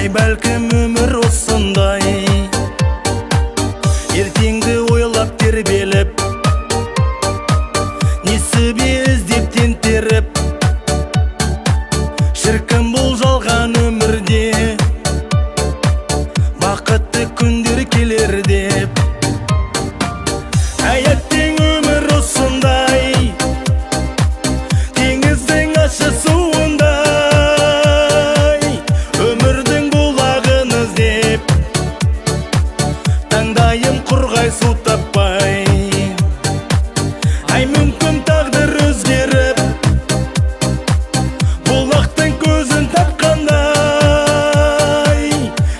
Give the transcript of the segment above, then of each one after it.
Ай бәлкім өмір осындай, ертеңді ойлап тербеліп, несібе іздеп тентеріп, шіркін бұл жалған өмірде бақытты күндер келер деп. Әйттің өмір осындай, теңіздің ащы суындай, өмірдің бұлағын іздеп, таңдайым құрғай су таппай. Ай мүмкін тағдыр өзгеріп, бұлақтың көзін тапқандай,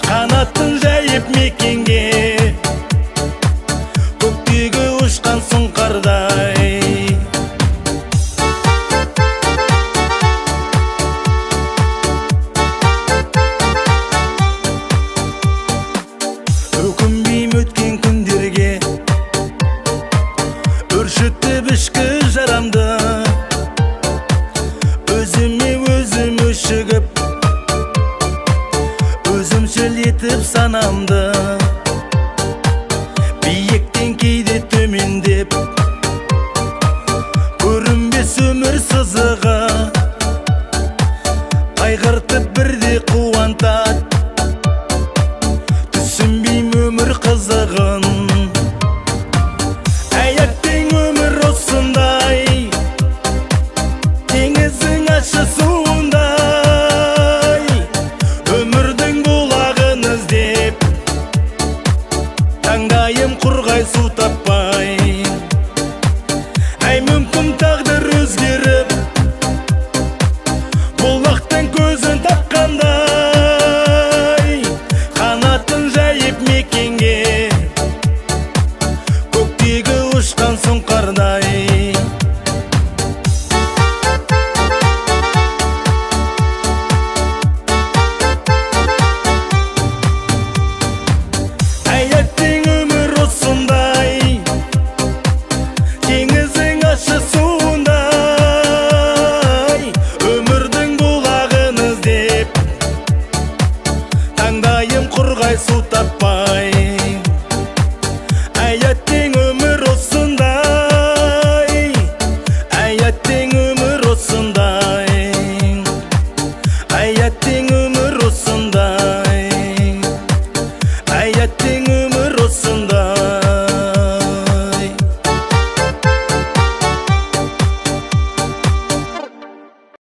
қанатын жайып мекенге, көктегі ұшқан сұңқардай. Өкінбейм өткен күндерге, өршітіп ішкі жарамды, өзіме өзім өшігіп, өзімшіл етіп санамды, биіктен кейде төмендеп, көрінбес өмір сызығы.